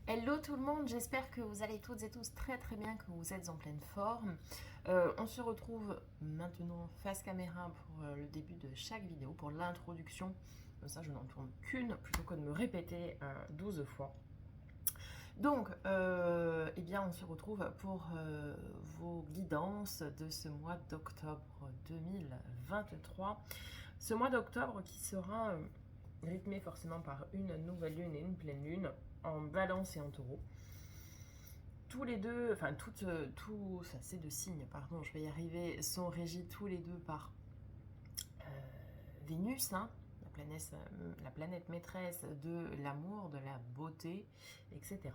Hello tout le monde, j'espère que vous allez toutes et tous très très bien, que vous êtes en pleine forme. On se retrouve maintenant face caméra pour le début de chaque vidéo, pour l'introduction. Comme ça je n'en tourne qu'une plutôt que de me répéter 12 fois. Donc, eh bien, on se retrouve pour vos guidances de ce mois d'octobre 2023. Ce mois d'octobre qui sera rythmé forcément par une nouvelle lune et une pleine lune en Balance et en Taureau. Tous les deux, enfin tout, ça c'est deux signes, pardon, je vais y arriver, sont régis tous les deux par Vénus, hein, la planète maîtresse de l'amour, de la beauté, etc.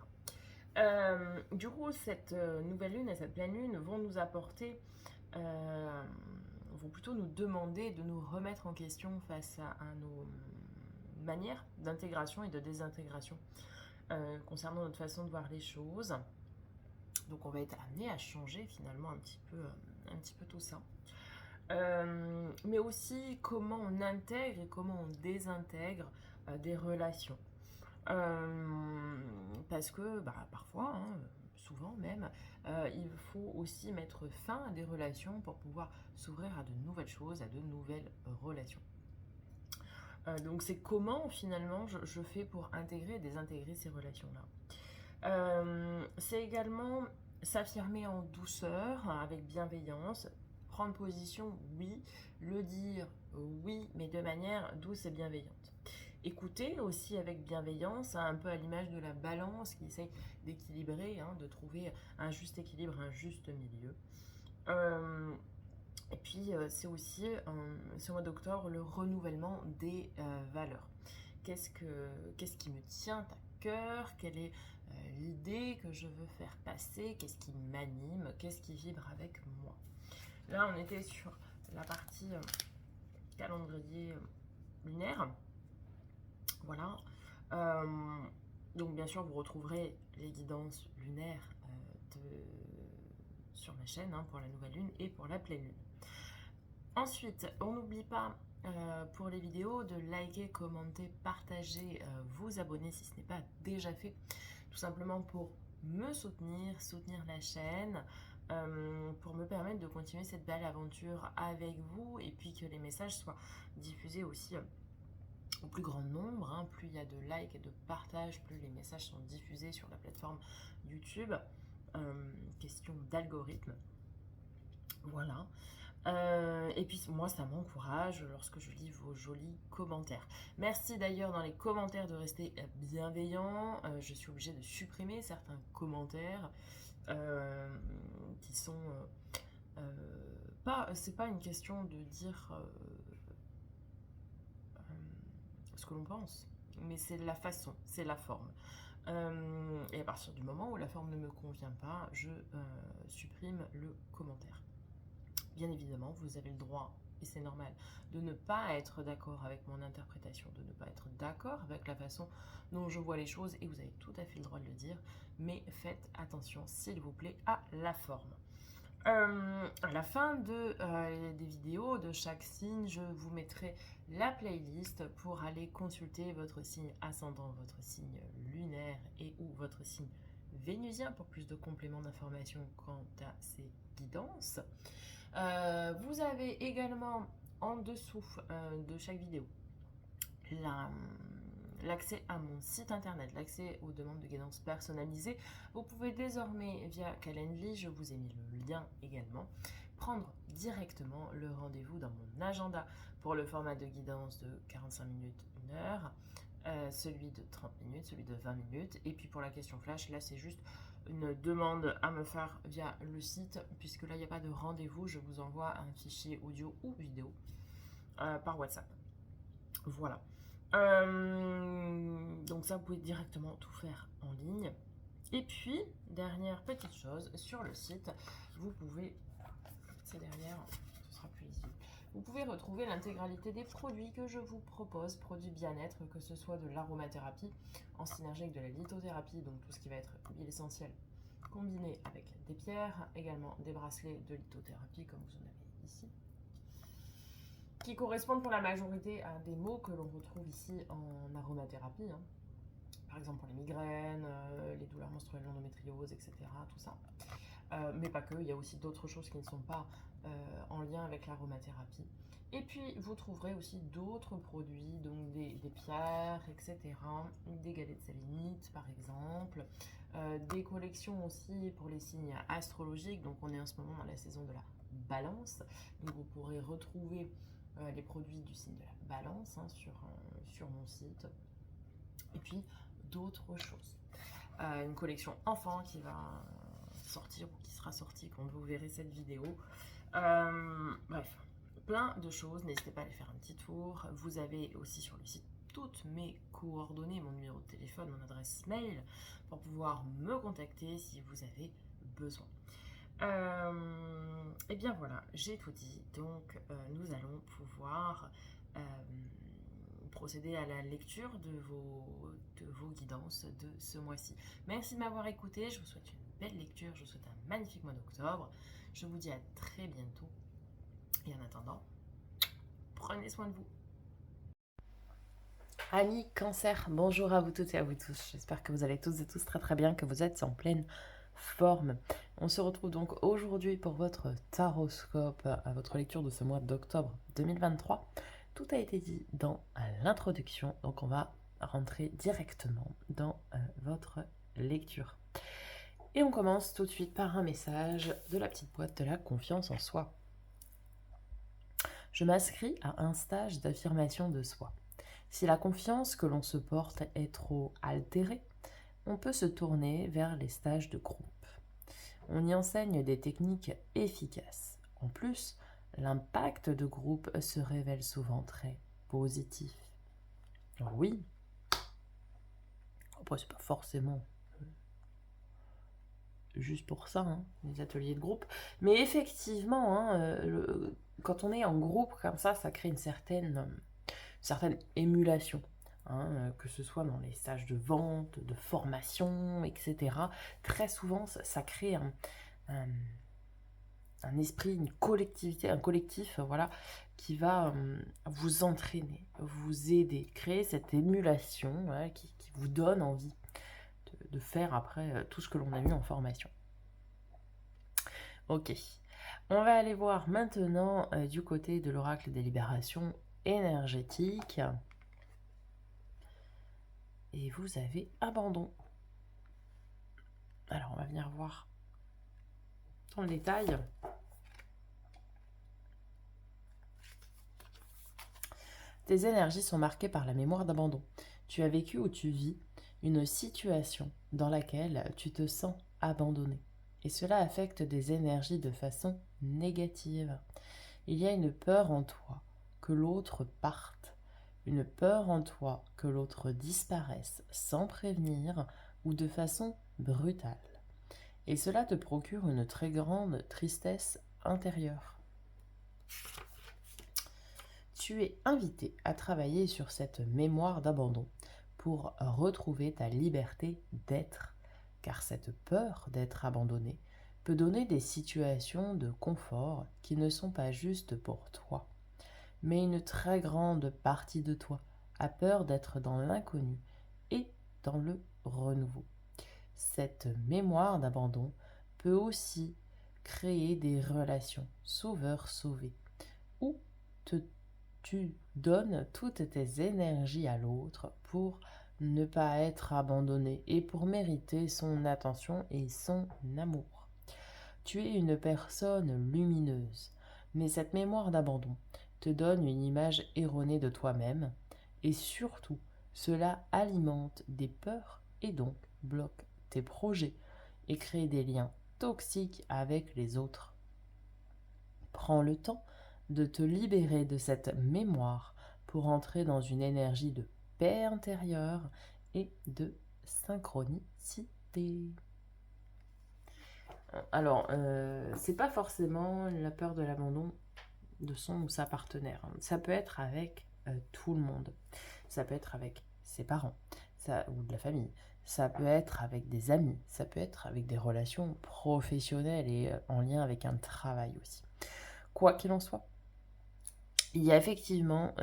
Du coup, cette nouvelle lune et cette pleine lune vont nous apporter, vont plutôt nous demander de nous remettre en question face à nos manières d'intégration et de désintégration concernant notre façon de voir les choses. Donc on va être amené à changer finalement un petit peu tout ça. Mais aussi comment on intègre et comment on désintègre des relations. Parce que parfois, hein, souvent même, il faut aussi mettre fin à des relations pour pouvoir s'ouvrir à de nouvelles choses, à de nouvelles relations. Donc c'est comment finalement je fais pour intégrer et désintégrer ces relations-là. C'est également s'affirmer en douceur, avec bienveillance, prendre position, oui, le dire, oui, mais de manière douce et bienveillante. Écouter aussi avec bienveillance, un peu à l'image de la balance qui essaye d'équilibrer, hein, de trouver un juste équilibre, un juste milieu. Et puis c'est aussi, ce mois d'octobre, le renouvellement des valeurs. Qu'est-ce qui me tient à cœur? Quelle est l'idée que je veux faire passer? Qu'est-ce qui m'anime? Qu'est-ce qui vibre avec moi? Là, on était sur la partie calendrier lunaire. Voilà. Donc, bien sûr, vous retrouverez les guidances lunaires sur ma chaîne, hein, pour la nouvelle lune et pour la pleine lune. Ensuite, on n'oublie pas pour les vidéos de liker, commenter, partager, vous abonner si ce n'est pas déjà fait, tout simplement pour me soutenir la chaîne, pour me permettre de continuer cette belle aventure avec vous et puis que les messages soient diffusés aussi au plus grand nombre, hein. Plus il y a de likes et de partages, plus les messages sont diffusés sur la plateforme YouTube. Question d'algorithme. Voilà. Et puis moi, ça m'encourage lorsque je lis vos jolis commentaires. Merci d'ailleurs dans les commentaires de rester bienveillant. Je suis obligée de supprimer certains commentaires qui sont pas. C'est pas une question de dire ce que l'on pense, mais c'est la façon, c'est la forme. Et à partir du moment où la forme ne me convient pas, je supprime le commentaire. Bien évidemment, vous avez le droit, et c'est normal, de ne pas être d'accord avec mon interprétation, de ne pas être d'accord avec la façon dont je vois les choses, et vous avez tout à fait le droit de le dire, mais faites attention, s'il vous plaît, à la forme. À la fin des vidéos de chaque signe, je vous mettrai la playlist pour aller consulter votre signe ascendant, votre signe lunaire et ou votre signe vénusien pour plus de compléments d'informations quant à ces guidances. Vous avez également en dessous de chaque vidéo l'accès à mon site internet, l'accès aux demandes de guidance personnalisées. Vous pouvez désormais via Calendly, je vous ai mis le lien également, prendre directement le rendez-vous dans mon agenda pour le format de guidance de 45 minutes, 1 heure, celui de 30 minutes, celui de 20 minutes, et puis pour la question flash, là c'est juste une demande à me faire via le site, puisque là il n'y a pas de rendez-vous, je vous envoie un fichier audio ou vidéo par WhatsApp. Voilà. Donc ça, vous pouvez directement tout faire en ligne. Et puis, dernière petite chose, sur le site, vous pouvez, c'est derrière, ce sera plus lisible, vous pouvez retrouver l'intégralité des produits que je vous propose, produits bien-être, que ce soit de l'aromathérapie en synergie avec de la lithothérapie, donc tout ce qui va être huile essentielle combinée avec des pierres, également des bracelets de lithothérapie comme vous en avez ici, qui correspondent pour la majorité à des mots que l'on retrouve ici en aromathérapie, hein. Par exemple pour les migraines, les menstruelle, l'endométriose, etc. Tout ça. Mais pas que, il y a aussi d'autres choses qui ne sont pas en lien avec l'aromathérapie. Et puis, vous trouverez aussi d'autres produits, donc des pierres, etc., des galettes sélénites, par exemple, des collections aussi pour les signes astrologiques. Donc, on est en ce moment dans la saison de la balance. Donc, vous pourrez retrouver les produits du signe de la balance hein, sur mon site. Et puis, d'autres choses. Une collection enfant qui va sortir ou qui sera sortie quand vous verrez cette vidéo. Bref, plein de choses. N'hésitez pas à aller faire un petit tour. Vous avez aussi sur le site toutes mes coordonnées, mon numéro de téléphone, mon adresse mail pour pouvoir me contacter si vous avez besoin. Et bien voilà, j'ai tout dit. Donc nous allons pouvoir procéder à la lecture de vos guidances de ce mois-ci. Merci de m'avoir écouté. Je vous souhaite une belle lecture. Je vous souhaite un magnifique mois d'octobre. Je vous dis à très bientôt. Et en attendant, prenez soin de vous. Amis Cancer, bonjour à vous toutes et à vous tous. J'espère que vous allez tous et tous très très bien, que vous êtes en pleine forme. On se retrouve donc aujourd'hui pour votre taroscope, à votre lecture de ce mois d'octobre 2023. Tout a été dit dans l'introduction, donc on va rentrer directement dans votre lecture. Et on commence tout de suite par un message de la petite boîte de la confiance en soi. Je m'inscris à un stage d'affirmation de soi. Si la confiance que l'on se porte est trop altérée, on peut se tourner vers les stages de groupe. On y enseigne des techniques efficaces. En plus, l'impact de groupe se révèle souvent très positif. Alors oui, après c'est pas forcément juste pour ça, hein, les ateliers de groupe, mais effectivement, hein, quand on est en groupe comme ça crée une certaine émulation. Hein, que ce soit dans les stages de vente, de formation, etc. Très souvent, ça crée un esprit, une collectivité, un collectif, voilà, qui va vous entraîner, vous aider, créer cette émulation voilà, qui vous donne envie de faire après tout ce que l'on a vu en formation. Ok, on va aller voir maintenant du côté de l'oracle des libérations énergétiques. Et vous avez abandon. Alors, on va venir voir dans le détail. Tes énergies sont marquées par la mémoire d'abandon. Tu as vécu ou tu vis une situation dans laquelle tu te sens abandonné. Et cela affecte des énergies de façon négative. Il y a une peur en toi que l'autre parte, une peur en toi que l'autre disparaisse sans prévenir ou de façon brutale. Et cela te procure une très grande tristesse intérieure. Tu es invité à travailler sur cette mémoire d'abandon pour retrouver ta liberté d'être, car cette peur d'être abandonné peut donner des situations de confort qui ne sont pas justes pour toi. Mais une très grande partie de toi a peur d'être dans l'inconnu et dans le renouveau. Cette mémoire d'abandon peut aussi créer des relations sauveur-sauvé, où tu donnes toutes tes énergies à l'autre pour ne pas être abandonné et pour mériter son attention et son amour. Tu es une personne lumineuse, mais cette mémoire d'abandon te donne une image erronée de toi-même et surtout, cela alimente des peurs et donc bloque tes projets et crée des liens toxiques avec les autres. Prends le temps de te libérer de cette mémoire pour entrer dans une énergie de paix intérieure et de synchronicité. Alors, c'est pas forcément la peur de l'abandon de son ou sa partenaire. Ça peut être avec tout le monde. Ça peut être avec ses parents ou de la famille. Ça peut être avec des amis. Ça peut être avec des relations professionnelles et en lien avec un travail aussi. Quoi qu'il en soit, il y a effectivement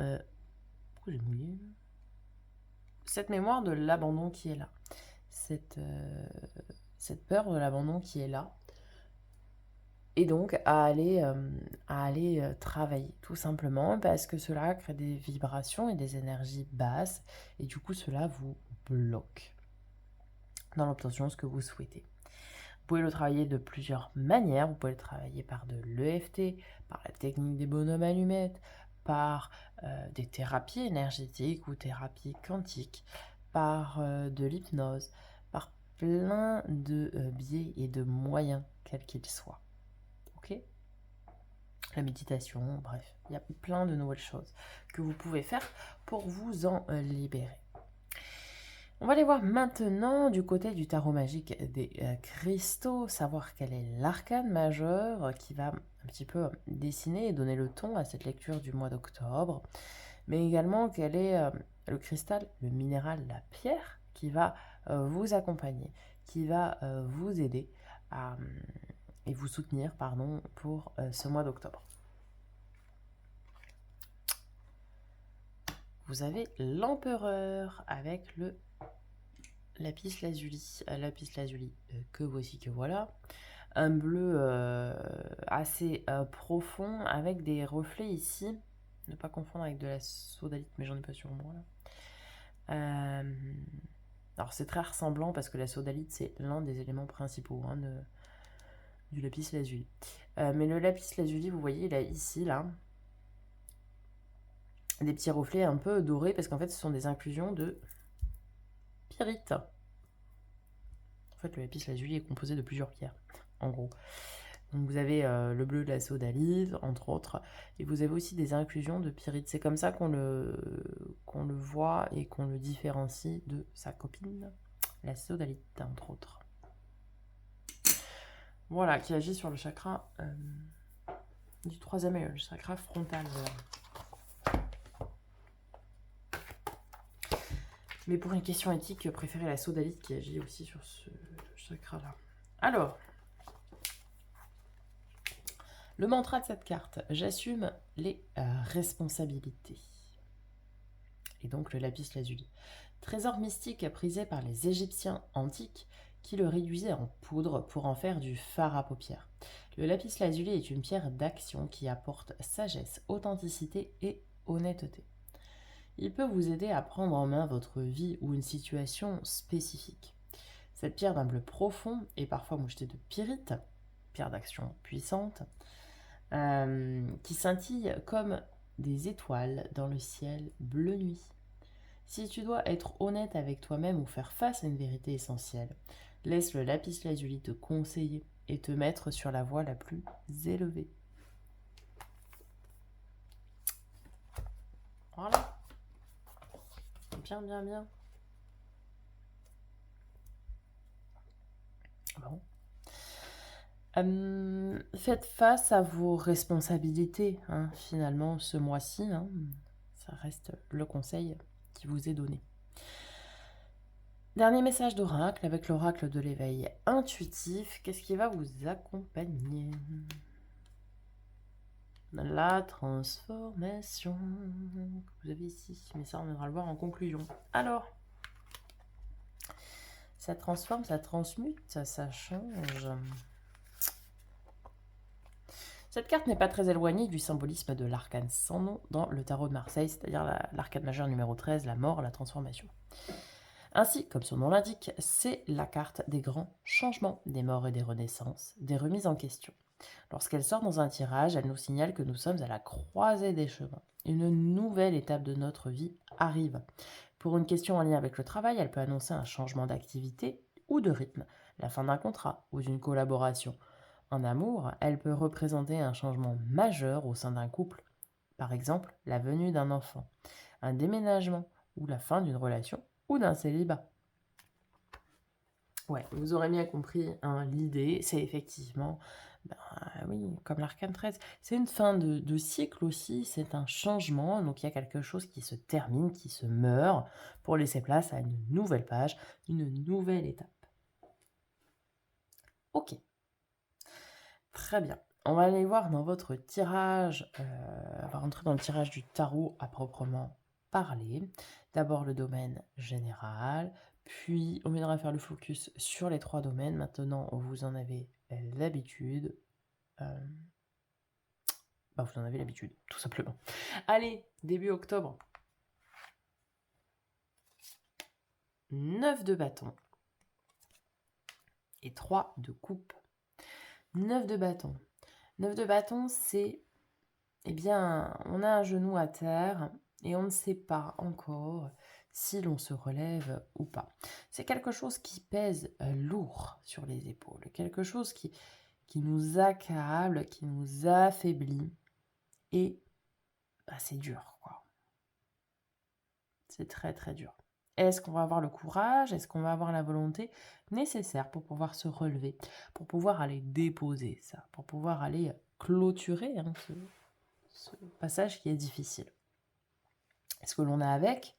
pourquoi j'ai mouillé cette mémoire de l'abandon qui est là. cette peur de l'abandon qui est là, et donc à aller travailler, tout simplement, parce que cela crée des vibrations et des énergies basses, et du coup, cela vous bloque dans l'obtention de ce que vous souhaitez. Vous pouvez le travailler de plusieurs manières. Vous pouvez le travailler par de l'EFT, par la technique des bonhommes allumettes, par des thérapies énergétiques ou thérapies quantiques, par de l'hypnose, par plein de biais et de moyens, quels qu'ils soient. Ok ? La méditation, bref, il y a plein de nouvelles choses que vous pouvez faire pour vous en libérer. On va aller voir maintenant du côté du tarot magique des cristaux, savoir quel est l'arcane majeur qui va un petit peu dessiner et donner le ton à cette lecture du mois d'octobre, mais également quel est le cristal, le minéral, la pierre qui va vous accompagner, qui va vous aider et vous soutenir pour ce mois d'octobre. Vous avez l'empereur avec le lapis lazuli, que voici que voilà, un bleu assez profond avec des reflets ici, ne pas confondre avec de la sodalite, mais j'en ai pas sur moi là. Alors c'est très ressemblant parce que la sodalite c'est l'un des éléments principaux du lapis lazuli. Mais le lapis lazuli, vous voyez, il a ici là des petits reflets un peu dorés parce qu'en fait ce sont des inclusions de pyrite. En fait, le lapis lazuli est composé de plusieurs pierres, en gros. Donc vous avez le bleu de la sodalite, entre autres, et vous avez aussi des inclusions de pyrite. C'est comme ça qu'on le voit et qu'on le différencie de sa copine, la sodalite, entre autres. Voilà, qui agit sur le chakra du troisième œil, le chakra frontal. Mais pour une question éthique, préférez la sodalite qui agit aussi sur ce chakra-là. Alors, le mantra de cette carte, j'assume les responsabilités. Et donc le lapis lazuli. Trésor mystique prisé par les Égyptiens antiques qui le réduisaient en poudre pour en faire du fard à paupières. Le lapis lazuli est une pierre d'action qui apporte sagesse, authenticité et honnêteté. Il peut vous aider à prendre en main votre vie ou une situation spécifique. Cette pierre d'un bleu profond est parfois mouchetée de pyrite, pierre d'action puissante, qui scintille comme des étoiles dans le ciel bleu nuit. Si tu dois être honnête avec toi-même ou faire face à une vérité essentielle, laisse le lapis lazuli te conseiller et te mettre sur la voie la plus élevée. Voilà. Bien, bien, bien. Bon. Faites face à vos responsabilités, finalement, ce mois-ci. Ça reste le conseil qui vous est donné. Dernier message d'oracle avec l'oracle de l'éveil intuitif. Qu'est-ce qui va vous accompagner ? La transformation que vous avez ici. Mais ça, on viendra le voir en conclusion. Alors, ça transforme, ça transmute, ça change. Cette carte n'est pas très éloignée du symbolisme de l'arcane sans nom dans le tarot de Marseille, c'est-à-dire l'arcane majeure numéro 13, la mort, la transformation. Ainsi, comme son nom l'indique, c'est la carte des grands changements, des morts et des renaissances, des remises en question. Lorsqu'elle sort dans un tirage, elle nous signale que nous sommes à la croisée des chemins. Une nouvelle étape de notre vie arrive. Pour une question en lien avec le travail, elle peut annoncer un changement d'activité ou de rythme, la fin d'un contrat ou d'une collaboration. En amour, elle peut représenter un changement majeur au sein d'un couple, par exemple la venue d'un enfant, un déménagement ou la fin d'une relation ou d'un célibat. Ouais, vous aurez bien compris, l'idée, c'est effectivement, oui, comme l'arcane 13, c'est une fin de cycle aussi, c'est un changement, donc il y a quelque chose qui se termine, qui se meurt, pour laisser place à une nouvelle page, une nouvelle étape. Ok. Très bien. On va aller voir dans votre tirage, on va rentrer dans le tirage du tarot à proprement parler. D'abord le domaine général, Puis, on viendra faire le focus sur les 3 domaines. Maintenant, vous en avez l'habitude. Vous en avez l'habitude, tout simplement. Allez, début octobre. 9 de bâton et 3 de coupe. 9 de bâton. 9 de bâton, c'est, eh bien, on a un genou à terre et on ne sait pas encore si l'on se relève ou pas. C'est quelque chose qui pèse lourd sur les épaules, quelque chose qui nous accable, qui nous affaiblit et c'est dur, quoi. C'est très très dur. Est-ce qu'on va avoir le courage, est-ce qu'on va avoir la volonté nécessaire pour pouvoir se relever, pour pouvoir aller déposer ça, pour pouvoir aller clôturer ce passage qui est difficile. Ce que l'on a avec,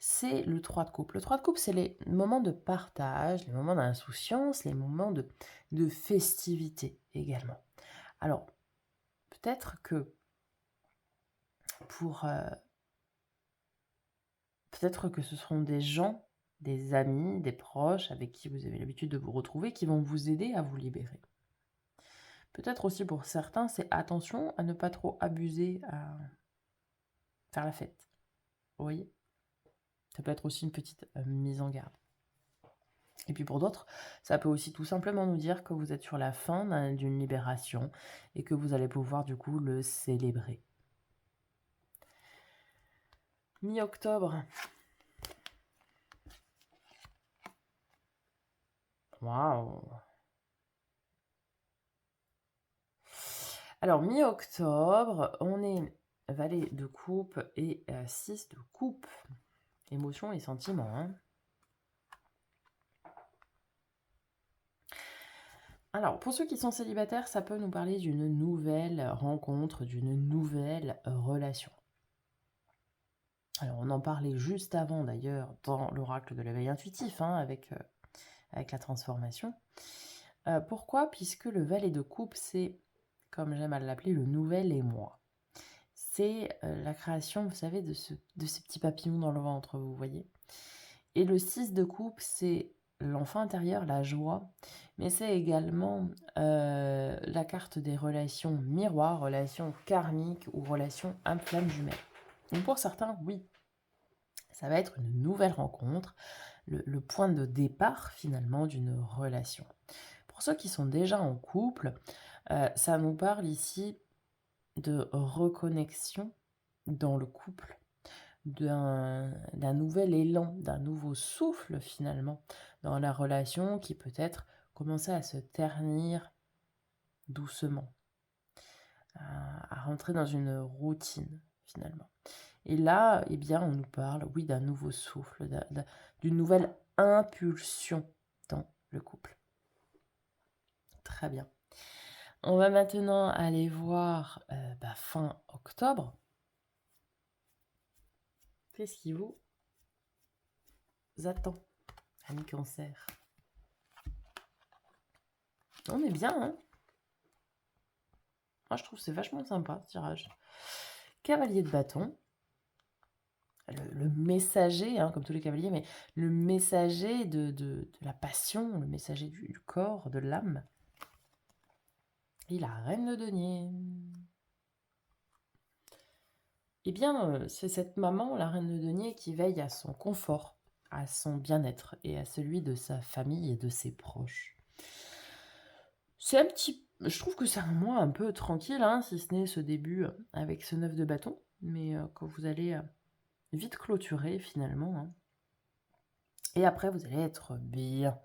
c'est le 3 de coupe. Le 3 de coupe, c'est les moments de partage, les moments d'insouciance, les moments de festivité également. Alors, peut-être que peut-être que ce seront des gens, des amis, des proches avec qui vous avez l'habitude de vous retrouver qui vont vous aider à vous libérer. Peut-être aussi pour certains, c'est attention à ne pas trop abuser à faire la fête. Vous voyez ? Ça peut être aussi une petite mise en garde. Et puis pour d'autres, ça peut aussi tout simplement nous dire que vous êtes sur la fin d'une libération et que vous allez pouvoir du coup le célébrer. Mi-octobre. Waouh! Alors, mi-octobre, on est valet de coupe et 6 de coupe. Émotion et sentiments. Hein. Alors, pour ceux qui sont célibataires, ça peut nous parler d'une nouvelle rencontre, d'une nouvelle relation. Alors, on en parlait juste avant, d'ailleurs, dans l'oracle de l'éveil intuitif, hein, avec la transformation. Pourquoi ? Puisque le valet de coupe, c'est, comme j'aime à l'appeler, le nouvel émoi. C'est la création, vous savez, de ces petits papillons dans le ventre, vous voyez. Et le 6 de coupe, c'est l'enfant intérieur, la joie, mais c'est également la carte des relations miroirs, relations karmiques ou relations flamme jumelle. Donc pour certains, oui, ça va être une nouvelle rencontre, le point de départ finalement d'une relation. Pour ceux qui sont déjà en couple, ça nous parle ici de reconnexion dans le couple, d'un nouvel élan, d'un nouveau souffle finalement dans la relation qui peut-être commencer à se ternir doucement, à rentrer dans une routine finalement. Et là, eh bien, on nous parle, oui, d'un nouveau souffle, d'une nouvelle impulsion dans le couple. Très bien. On va maintenant aller voir fin octobre. Qu'est-ce qui vous attend, ami Cancer? On est bien, hein? Moi, je trouve que c'est vachement sympa, ce tirage. Cavalier de bâton. Le messager, hein, comme tous les cavaliers, mais le messager de la passion, le messager du corps, de l'âme. Et la reine de denier. Eh bien, c'est cette maman, la reine de denier, qui veille à son confort, à son bien-être et à celui de sa famille et de ses proches. C'est je trouve que c'est un mois un peu tranquille, hein, si ce n'est ce début avec ce 9 de bâton, mais quand vous allez vite clôturer finalement. Hein. Et après, vous allez être bien.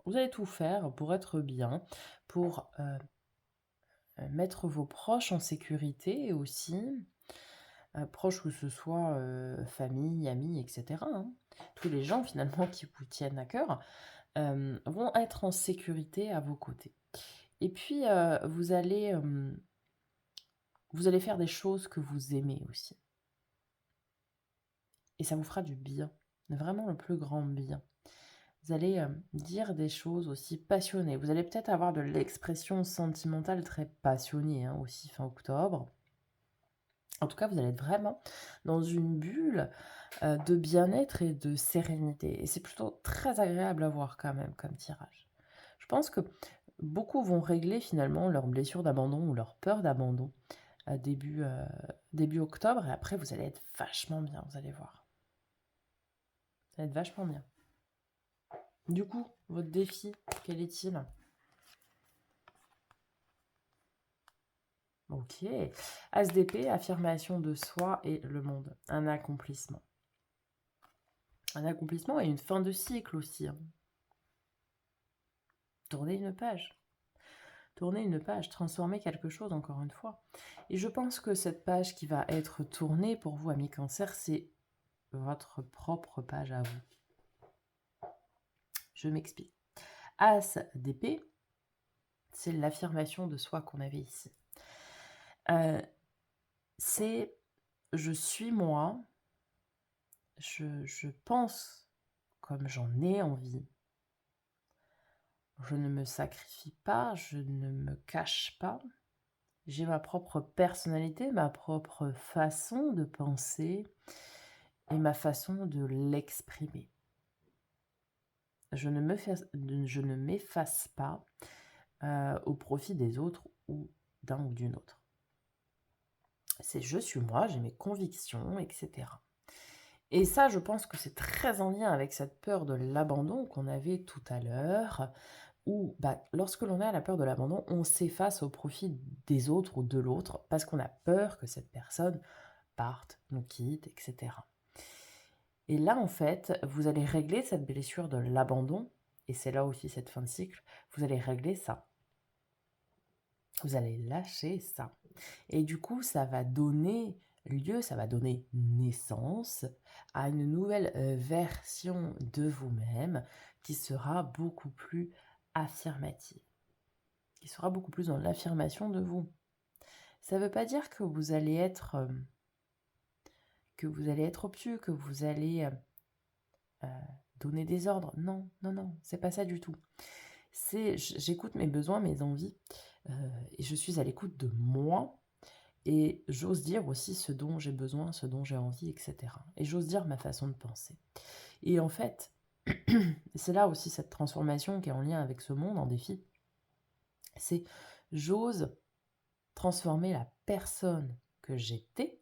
Vous allez tout faire pour être bien, pour mettre vos proches en sécurité aussi. Proches que ce soit famille, amis, etc. Hein. Tous les gens finalement qui vous tiennent à cœur vont être en sécurité à vos côtés. Et puis vous allez faire des choses que vous aimez aussi. Et ça vous fera du bien, vraiment le plus grand bien. Vous allez dire des choses aussi passionnées. Vous allez peut-être avoir de l'expression sentimentale très passionnée hein, aussi fin octobre. En tout cas, vous allez être vraiment dans une bulle de bien-être et de sérénité. Et c'est plutôt très agréable à voir quand même comme tirage. Je pense que beaucoup vont régler finalement leur blessure d'abandon ou leur peur d'abandon à début octobre. Et après, vous allez être vachement bien, vous allez voir. Vous allez être vachement bien. Du coup, votre défi, quel est-il? Ok. As d'épée, affirmation de soi et le monde. Un accomplissement. Un accomplissement et une fin de cycle aussi. Hein. Tournez une page. Tourner une page, transformer quelque chose encore une fois. Et je pense que cette page qui va être tournée pour vous, amis Cancer, c'est votre propre page à vous. Je m'explique. As d'épée, c'est l'affirmation de soi qu'on avait ici. C'est je suis moi, je pense comme j'en ai envie. Je ne me sacrifie pas, je ne me cache pas. J'ai ma propre personnalité, ma propre façon de penser et ma façon de l'exprimer. Je ne m'efface pas au profit des autres ou d'un ou d'une autre. C'est je suis moi, j'ai mes convictions, etc. Et ça, je pense que c'est très en lien avec cette peur de l'abandon qu'on avait tout à l'heure, où lorsque l'on a la peur de l'abandon, on s'efface au profit des autres ou de l'autre parce qu'on a peur que cette personne parte, nous quitte, etc. Et là, en fait, vous allez régler cette blessure de l'abandon, et c'est là aussi cette fin de cycle, vous allez régler ça. Vous allez lâcher ça. Et du coup, ça va donner lieu, ça va donner naissance à une nouvelle version de vous-même qui sera beaucoup plus affirmative, qui sera beaucoup plus dans l'affirmation de vous. Ça ne veut pas dire que vous allez être obtus, que vous allez donner des ordres. Non, non, non, c'est pas ça du tout. J'écoute mes besoins, mes envies, et je suis à l'écoute de moi. Et j'ose dire aussi ce dont j'ai besoin, ce dont j'ai envie, etc. Et j'ose dire ma façon de penser. Et en fait, c'est là aussi cette transformation qui est en lien avec ce monde en défi. C'est j'ose transformer la personne que j'étais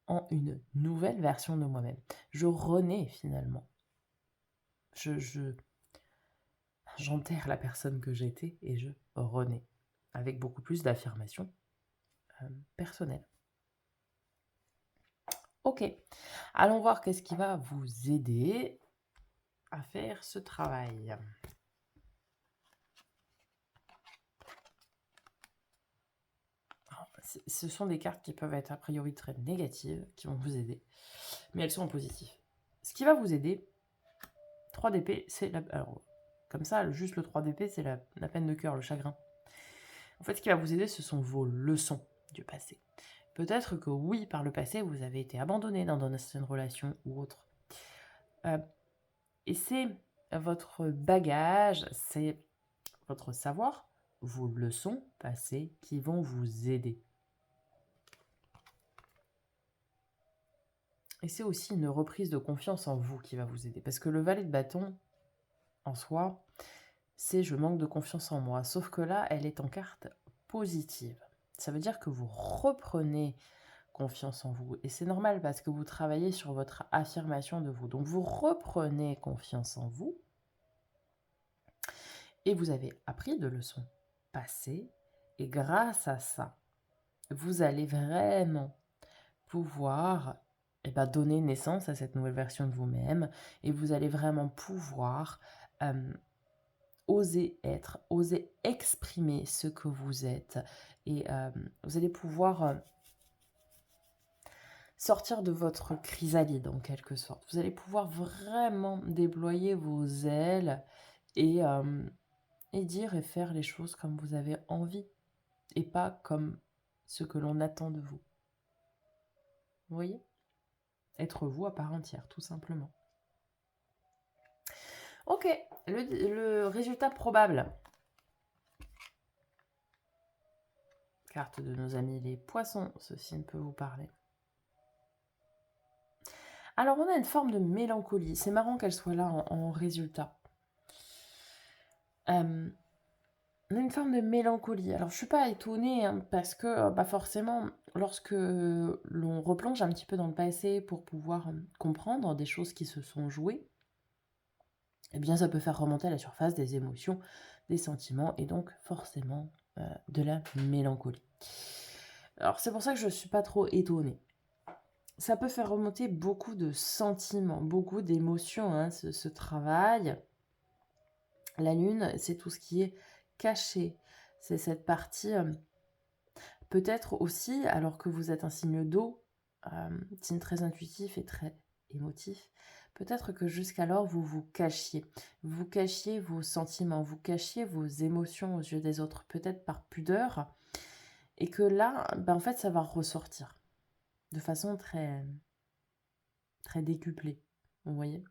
en une nouvelle version de moi-même. Je renais finalement. J'enterre la personne que j'étais et je renais. Avec beaucoup plus d'affirmation personnelle. Ok, allons voir qu'est-ce qui va vous aider à faire ce travail. Ce sont des cartes qui peuvent être a priori très négatives, qui vont vous aider, mais elles sont en positif. Ce qui va vous aider, 3 d'épée, c'est la... Alors, comme ça, juste le 3 d'épée, c'est la peine de cœur, le chagrin. En fait, ce qui va vous aider, ce sont vos leçons du passé. Peut-être que oui, par le passé, vous avez été abandonné dans une ancienne relation ou autre. Et c'est votre bagage, c'est votre savoir, vos leçons passées qui vont vous aider. Et c'est aussi une reprise de confiance en vous qui va vous aider. Parce que le valet de bâton, en soi, c'est je manque de confiance en moi. Sauf que là, elle est en carte positive. Ça veut dire que vous reprenez confiance en vous. Et c'est normal parce que vous travaillez sur votre affirmation de vous. Donc vous reprenez confiance en vous. Et vous avez appris de leçons passées. Et grâce à ça, vous allez vraiment pouvoir donner naissance à cette nouvelle version de vous-même. Et vous allez vraiment pouvoir oser être, oser exprimer ce que vous êtes. Et vous allez pouvoir sortir de votre chrysalide en quelque sorte. Vous allez pouvoir vraiment déployer vos ailes et dire et faire les choses comme vous avez envie et pas comme ce que l'on attend de vous. Vous voyez ? Être vous à part entière, tout simplement. Ok, le résultat probable. Carte de nos amis les poissons, ce signe peut vous parler. Alors, on a une forme de mélancolie. C'est marrant qu'elle soit là en résultat. On a une forme de mélancolie. Alors, je ne suis pas étonnée hein, parce que forcément, lorsque l'on replonge un petit peu dans le passé pour pouvoir comprendre des choses qui se sont jouées, eh bien, ça peut faire remonter à la surface des émotions, des sentiments et donc forcément de la mélancolie. Alors, c'est pour ça que je ne suis pas trop étonnée. Ça peut faire remonter beaucoup de sentiments, beaucoup d'émotions, hein, ce travail. La lune, c'est tout ce qui est caché. C'est cette partie, peut-être aussi, alors que vous êtes un signe d'eau, signe très intuitif et très émotif, peut-être que jusqu'alors vous vous cachiez. Vous cachiez vos sentiments, vous cachiez vos émotions aux yeux des autres, peut-être par pudeur. Et que là, en fait, ça va ressortir de façon très, très décuplée. Vous voyez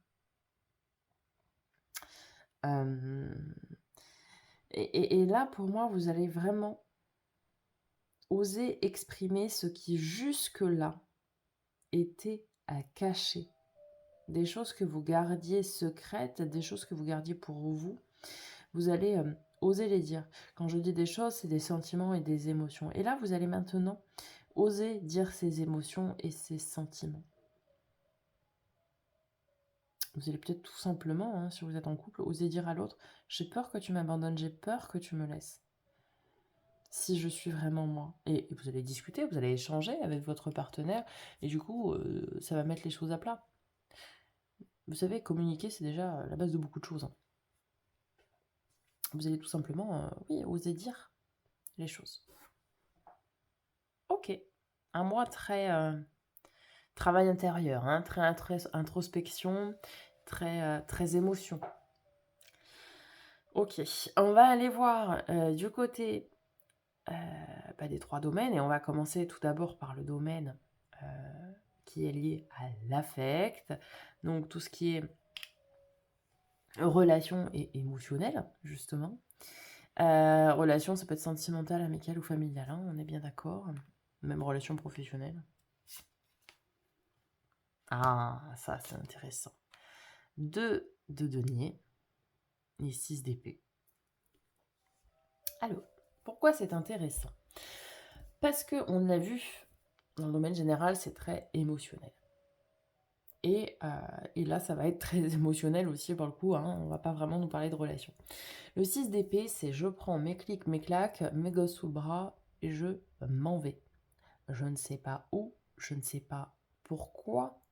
et là, pour moi, vous allez vraiment oser exprimer ce qui jusque-là était à cacher. Des choses que vous gardiez secrètes, des choses que vous gardiez pour vous. Vous allez oser les dire. Quand je dis des choses, c'est des sentiments et des émotions. Et là, vous allez maintenant oser dire ces émotions et ces sentiments. Vous allez peut-être tout simplement, hein, si vous êtes en couple, oser dire à l'autre « J'ai peur que tu m'abandonnes, j'ai peur que tu me laisses. » Si je suis vraiment moi. Et vous allez discuter, vous allez échanger avec votre partenaire, et du coup, ça va mettre les choses à plat. Vous savez, communiquer, c'est déjà la base de beaucoup de choses. Hein. Vous allez tout simplement, oui, oser dire les choses. Ok. Un mois très travail intérieur, hein, très introspection, très émotion. Ok, on va aller voir du côté des 3 domaines, et on va commencer tout d'abord par le domaine qui est lié à l'affect, donc tout ce qui est relation et émotionnel, justement. Relation, ça peut être sentimentale, amicale ou familiale, hein, on est bien d'accord. Même relation professionnelle. Ah, ça c'est intéressant. 2 de denier et 6 d'épée. Alors, pourquoi c'est intéressant? Parce qu'on l'a vu, dans le domaine général, c'est très émotionnel. Et là, ça va être très émotionnel aussi pour le coup, hein, on va pas vraiment nous parler de relation. Le 6 d'épée, c'est je prends mes clics, mes claques, mes gosses sous le bras et je m'en vais. Je ne sais pas où, je ne sais pas pourquoi.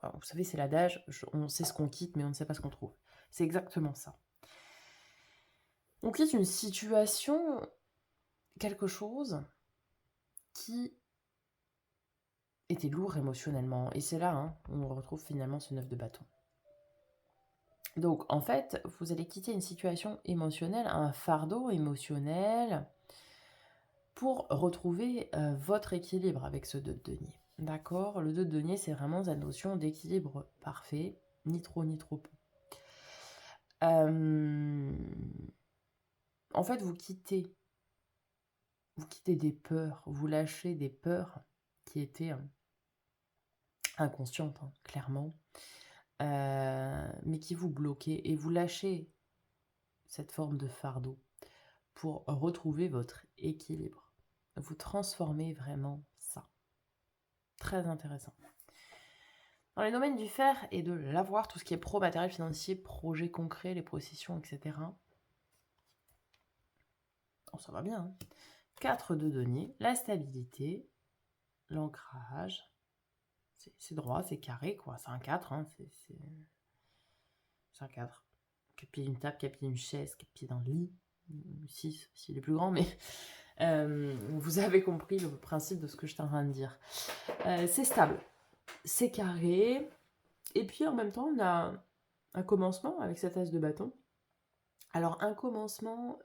Alors, vous savez, c'est l'adage, on sait ce qu'on quitte, mais on ne sait pas ce qu'on trouve. C'est exactement ça. On quitte une situation, quelque chose qui était lourd émotionnellement. Et c'est là, hein, on retrouve finalement ce 9 de bâton. Donc, en fait, vous allez quitter une situation émotionnelle, un fardeau émotionnel, pour retrouver votre équilibre avec ce 2 de denier. D'accord? Le 2 de denier, c'est vraiment la notion d'équilibre parfait, ni trop ni trop peu. En fait, vous quittez des peurs, vous lâchez des peurs qui étaient inconscientes, hein, clairement, mais qui vous bloquaient, et vous lâchez cette forme de fardeau pour retrouver votre équilibre. Vous transformez vraiment ça. Très intéressant. Dans les domaines du fer et de l'avoir, tout ce qui est pro, matériel financier, projet concret, les possessions, etc. Oh, ça va bien. Hein. 4 de denier, la stabilité, l'ancrage. C'est droit, c'est carré, quoi. C'est un 4, hein. C'est un 4. 4 pieds d'une table, 4 pieds d'une chaise, 4 pieds dans le lit. 6, s'il est plus grand, mais vous avez compris le principe de ce que je suis en train de dire. C'est stable, c'est carré, et puis en même temps, on a un commencement avec cette as de bâton. Alors, un commencement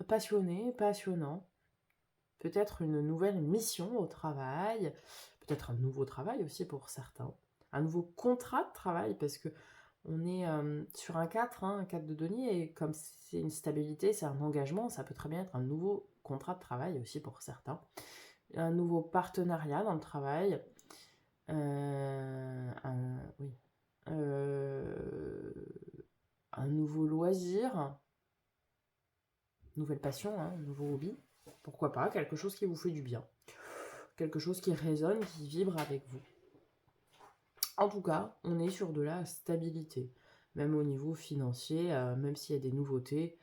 passionné, passionnant, peut-être une nouvelle mission au travail, peut-être un nouveau travail aussi pour certains, un nouveau contrat de travail, parce que on est sur un 4, hein, un 4 de denier, et comme c'est une stabilité, c'est un engagement, ça peut très bien être un nouveau contrat de travail aussi pour certains. Un nouveau partenariat dans le travail, Oui. Un nouveau loisir, nouvelle passion, hein, nouveau hobby. Pourquoi pas, quelque chose qui vous fait du bien. Quelque chose qui résonne, qui vibre avec vous. En tout cas, on est sur de la stabilité. Même au niveau financier, même s'il y a des nouveautés,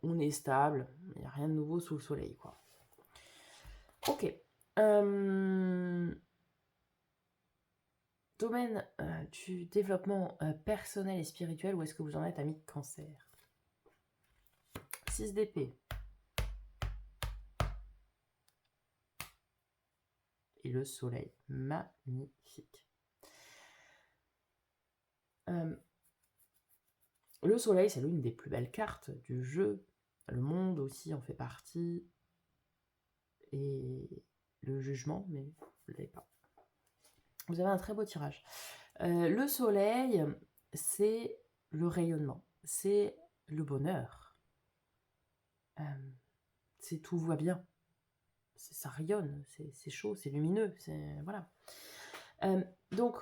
on est stable. Il n'y a rien de nouveau sous le soleil, quoi. Ok. Domaine du développement personnel et spirituel, où est-ce que vous en êtes, amis de Cancer? 6 d'épée. Et le soleil. Magnifique. Le soleil, c'est l'une des plus belles cartes du jeu. Le monde aussi en fait partie. Et le jugement, mais vous ne l'avez pas. Vous avez un très beau tirage. Le soleil, c'est le rayonnement. C'est le bonheur. C'est tout va bien. Ça rayonne, c'est chaud, c'est lumineux. Voilà. Donc,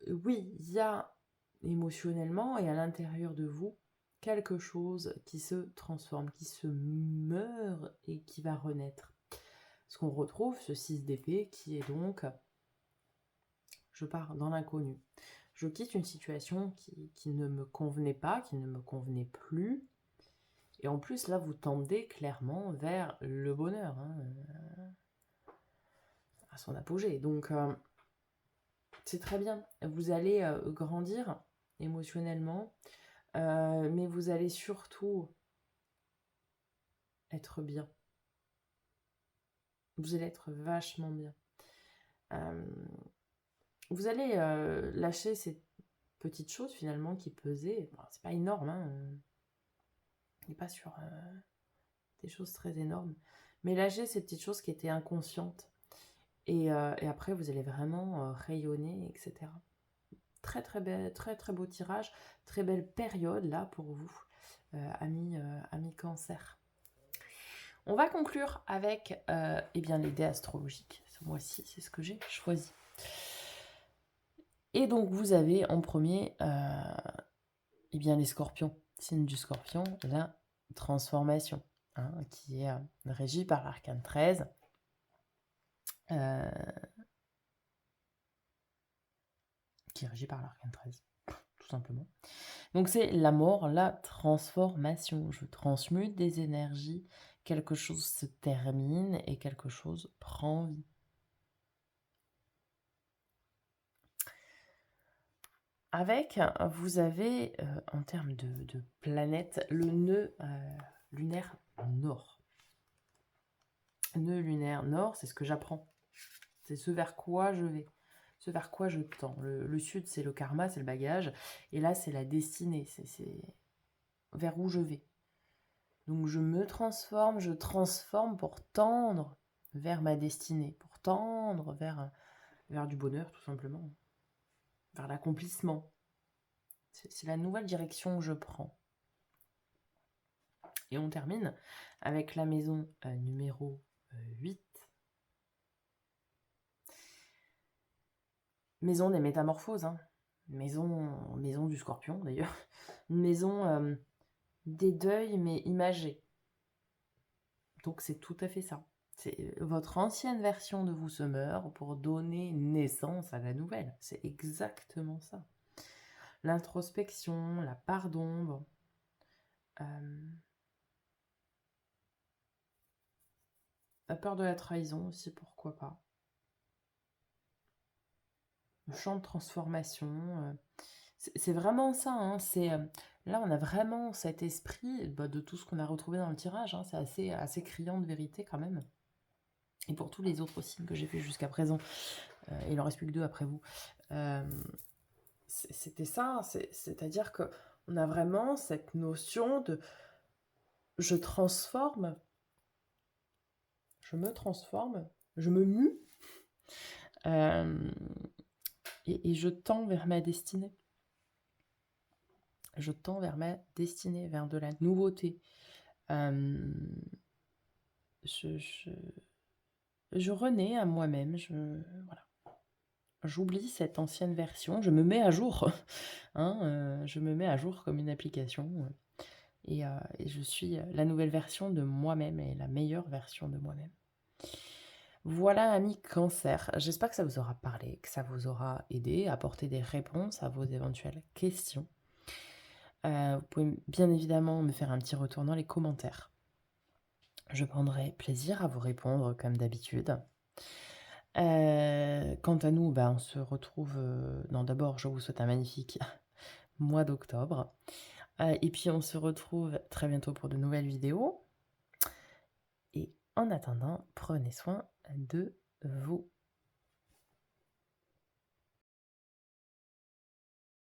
oui, il y a émotionnellement et à l'intérieur de vous quelque chose qui se transforme, qui se meurt et qui va renaître. Parce qu'on retrouve ce 6 d'épée qui est donc, je pars dans l'inconnu. Je quitte une situation qui ne me convenait pas, qui ne me convenait plus. Et en plus, là, vous tendez clairement vers le bonheur, hein, à son apogée. Donc, c'est très bien. Vous allez grandir émotionnellement, mais vous allez surtout être bien. Vous allez être vachement bien. Vous allez lâcher ces petites choses finalement qui pesaient. Bon, c'est pas énorme, hein. On n'est pas sur des choses très énormes. Mais lâcher ces petites choses qui étaient inconscientes. Et après, vous allez vraiment rayonner, etc. Très, très, très, très beau tirage. Très belle période là pour vous, amis Cancer. On va conclure avec eh bien, les dés astrologiques. Ce mois-ci, c'est ce que j'ai choisi. Et donc, vous avez en premier eh bien, les scorpions. Signe du scorpion, la transformation, hein, qui est régie par l'arcane 13. Qui est régie par l'arcane 13, tout simplement. Donc, c'est la mort, la transformation. Je transmute des énergies. Quelque chose se termine et quelque chose prend vie. Avec, vous avez, en termes de planète, le nœud lunaire nord. Nœud lunaire nord, c'est ce que j'apprends. C'est ce vers quoi je vais. Ce vers quoi je tends. Le sud, c'est le karma, c'est le bagage. Et là, c'est la destinée. C'est vers où je vais. Donc, je me transforme, je transforme pour tendre vers ma destinée. Pour tendre vers du bonheur, tout simplement. Vers l'accomplissement. C'est la nouvelle direction que je prends. Et on termine avec la maison numéro 8. Maison des métamorphoses. Hein. Maison du scorpion, d'ailleurs. Une maison des deuils, mais imagée. Donc c'est tout à fait ça. C'est votre ancienne version de vous se meurt pour donner naissance à la nouvelle. C'est exactement ça. L'introspection, la part d'ombre. La peur de la trahison aussi, pourquoi pas. Le champ de transformation. C'est vraiment ça. Hein. Là, on a vraiment cet esprit de tout ce qu'on a retrouvé dans le tirage. Hein. C'est assez criant de vérité quand même. Et pour tous les autres signes que j'ai fait jusqu'à présent, il en reste plus que 2 après vous, c'était ça. C'est-à-dire qu'on a vraiment cette notion de je transforme, je me transforme, je me mue, et je tends vers ma destinée. Je tends vers ma destinée, vers de la nouveauté. Je renais à moi-même, voilà. j'oublie cette ancienne version, je me mets à jour, hein, je me mets à jour comme une application, et je suis, la nouvelle version de moi-même et la meilleure version de moi-même. Voilà, amis Cancer, j'espère que ça vous aura parlé, que ça vous aura aidé, apporté des réponses à vos éventuelles questions. Vous pouvez bien évidemment me faire un petit retour dans les commentaires. Je prendrai plaisir à vous répondre comme d'habitude. Quant à nous, on se retrouve, non, d'abord, je vous souhaite un magnifique mois d'octobre, et puis on se retrouve très bientôt pour de nouvelles vidéos, et en attendant, prenez soin de vous.